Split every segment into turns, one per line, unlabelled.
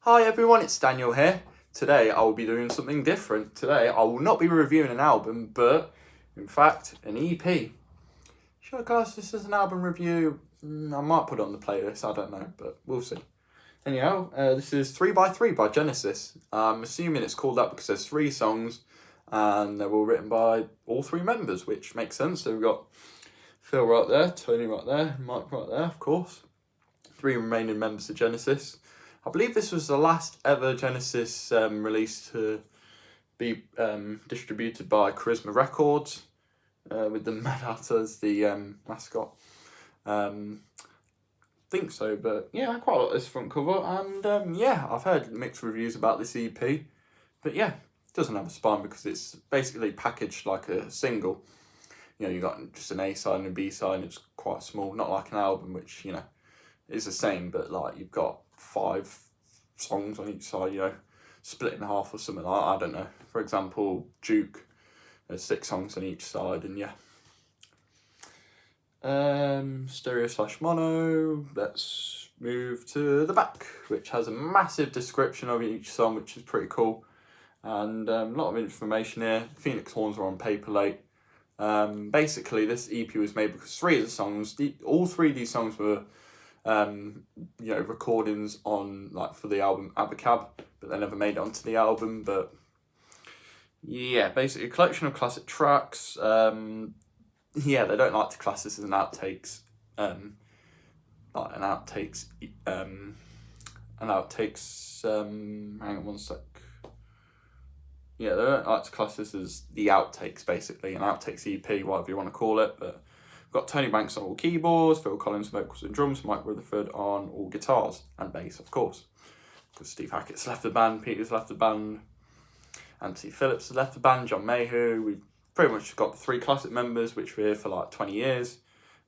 Hi everyone, it's Daniel here. Today I will be doing something different. Today I will not be reviewing an album, but in fact an EP. Should I class this as an album review? I might put it on the playlist, I don't know, but we'll see. Anyhow, this is 3x3 by Genesis. I'm assuming it's called that because there's 3 songs and they're all written by all 3 members, which makes sense. So we've got Phil right there, Tony right there, Mike right there, of course. 3 remaining members of Genesis. I believe this was the last ever Genesis release to be distributed by Charisma Records, with the Mad Hatter as the mascot. Think so, but yeah, I quite like this front cover, and yeah, I've heard mixed reviews about this EP, but yeah, it doesn't have a spine because it's basically packaged like a single. You know, you got just an A side and a B side, and it's quite small, not like an album, which, you know, is the same, but like you've got 5 songs on each side, you know, split in half or something like that, I don't know. For example, Duke, there's 6 songs on each side, and yeah. Stereo/mono, let's move to the back, which has a massive description of each song, which is pretty cool, and a lot of information here. Phoenix horns are on paperlate. Basically this EP was made because 3 of the songs, all 3 of these songs were you know, recordings on, like, for the album Abacab, but they never made it onto the album. But yeah, basically a collection of classic tracks. Yeah, they don't like to class this as an outtakes, like an outtakes, hang on one sec. Yeah, they don't like to class this as the outtakes, basically, an outtakes EP, whatever you want to call it. But we've got Tony Banks on all keyboards, Phil Collins vocals and drums, Mike Rutherford on all guitars and bass, of course, because Steve Hackett's left the band, Peter's left the band, Anthony Phillips has left the band, John Mayhew. We've pretty much got the 3 classic members, which were here for like 20 years.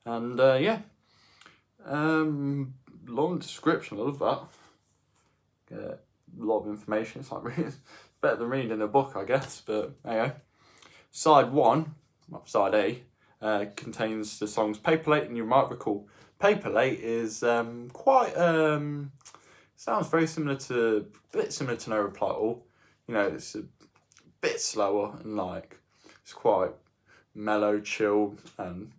And yeah, long description, I love that. A lot of information, it's like really, better than reading a book, I guess, but anyway. Side 1, well, side A, contains the songs Paperlate, and you might recall Paperlate is quite, sounds very similar to, a bit similar to No Reply at All. You know, it's a bit slower and like, it's quite mellow, chill, and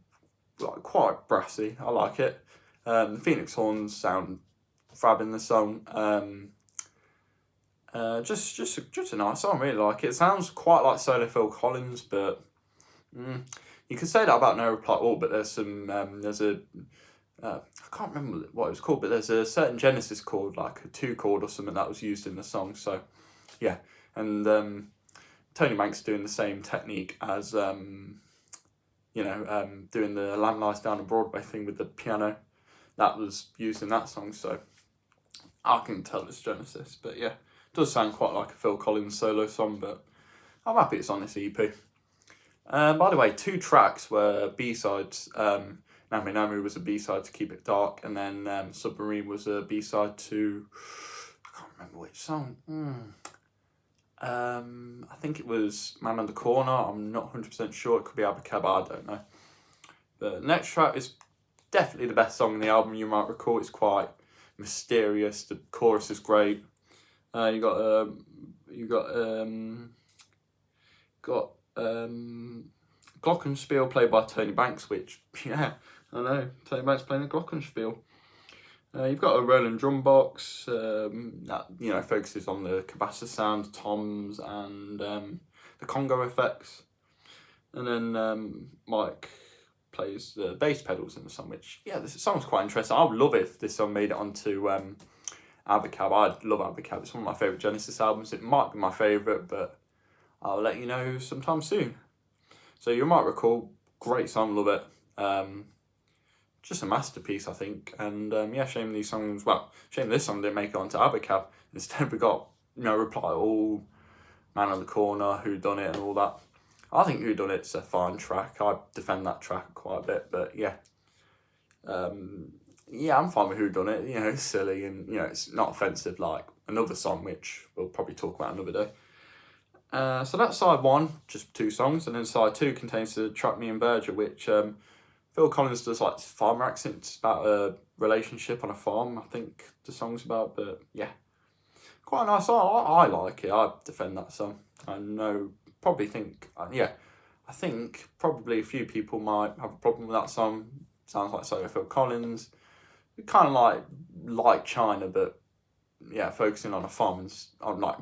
like quite brassy. I like it. The Phoenix horns sound fab in the song. Just a nice song, I really like it. It sounds quite like solo Phil Collins, but you could say that about No Reply at All, but there's some, I can't remember what it was called, but there's a certain Genesis chord, like a 2 chord or something, that was used in the song, so yeah. And Tony Banks doing the same technique as, you know, doing the Lamb Lies Down on Broadway thing with the piano, that was used in that song, so I can tell it's Genesis, but yeah. Does sound quite like a Phil Collins solo song, but I'm happy it's on this EP. By the way, 2 tracks were B-sides. Nami Nami was a B-side to Keep It Dark, and then Submarine was a B-side to, I can't remember which song. I think it was Man on the Corner. I'm not 100% sure. It could be Abacab, I don't know. The next track is definitely the best song on the album, you might recall. It's quite mysterious. The chorus is great. You got Glockenspiel played by Tony Banks, which, yeah, I know, Tony Banks playing a Glockenspiel. You've got a Roland drum box that, you know, focuses on the cabasa sound, toms, and the Congo effects. And then Mike plays the bass pedals in the song, which, yeah, this song's quite interesting. I would love it if this song made it onto Abacab. I love Abacab. It's one of my favourite Genesis albums. It might be my favourite, but I'll let you know sometime soon. So you might recall, great song, love it. Just a masterpiece, I think. And yeah, shame these songs, well, shame this song didn't make it onto Abacab. Instead we got, you know, Reply All, Man on the Corner, Who Done It, and all that. I think Who Done It's a fine track. I defend that track quite a bit, but yeah. Yeah, I'm fine with Who Done It. You know, it's silly and, you know, it's not offensive like another song, which we'll probably talk about another day. So that's side 1, just 2 songs, and then side 2 contains the track Me and Berger, which Phil Collins does like farmer accents about a relationship on a farm, I think the song's about, but yeah. quite a nice song. I like it. I defend that song. I know, probably think, I think probably a few people might have a problem with that song. Sounds like solo Phil Collins. Kind of like China, but yeah, focusing on a farm, on like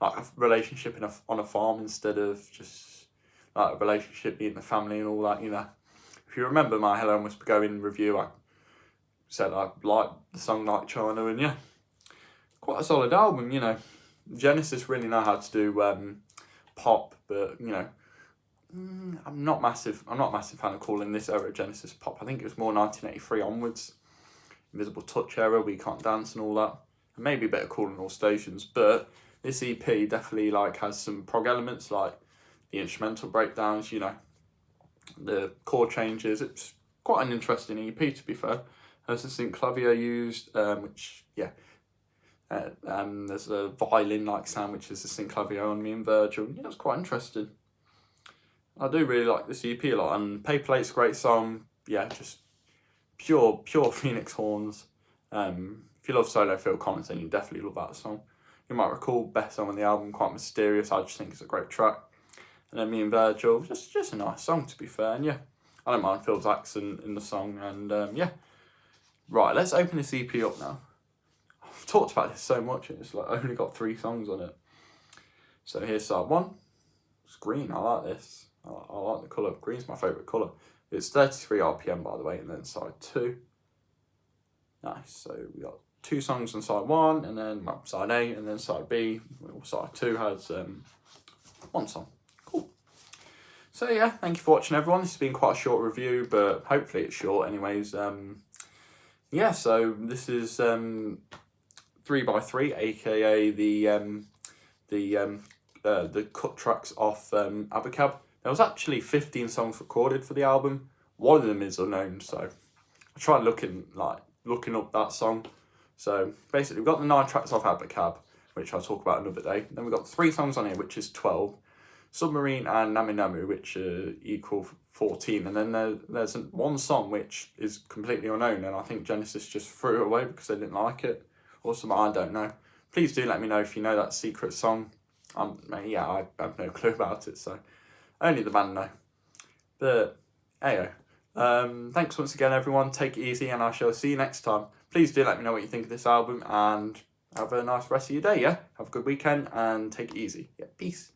a relationship on a farm instead of just like a relationship being the family and all that. If you remember my Hello and Whisper Going review, I said I like the song Like China, and yeah, quite a solid album. Genesis really know how to do pop, but I'm not massive fan of calling this era Genesis pop. I think it was more 1983 onwards, Invisible Touch era, We Can't Dance and all that, and maybe a bit of Calling All Stations. But this EP definitely has some prog elements, like the instrumental breakdowns, the chord changes. It's quite an interesting EP, to be fair. There's a synclavier used, which there's a violin sound, which is the synclavier on Me and Virgil. Yeah, it's quite interesting. I do really like this EP a lot, and Paper Plate's a great song. Yeah, just pure Phoenix horns. If you love solo Phil Collins, then you definitely love that song. You might recall best song on the album, Quite Mysterious. I just think it's a great track. And then Me and Virgil, just a nice song, to be fair. And yeah, I don't mind Phil's accent in the song. And yeah, right, let's open this EP up now. I've talked about this so much, and it's only got 3 songs on it. So here's side 1. It's green. I like this. I like the colour. Green's my favourite colour. It's 33 RPM, by the way, and then side 2. Nice. So we got 2 songs on side 1, and then side A, and then side B. Side 2 has 1 song. Cool. So yeah, thank you for watching, everyone. This has been quite a short review, but hopefully it's short anyways. Yeah, so this is 3x3, aka the cut tracks off Abacab. There was actually 15 songs recorded for the album. One of them is unknown, so I tried looking up that song. So basically, we've got the 9 tracks off Abacab, which I'll talk about another day. Then we've got 3 songs on here, which is 12. Submarine and Namu Namu, which equal 14. And then there's 1 song which is completely unknown, and I think Genesis just threw it away because they didn't like it. Or something, I don't know. Please do let me know if you know that secret song. I have no clue about it, so only the band know. But anyway, thanks once again, everyone. Take it easy, and I shall see you next time. Please do let me know what you think of this album, and have a nice rest of your day. Yeah, have a good weekend and take it easy. Yeah, peace.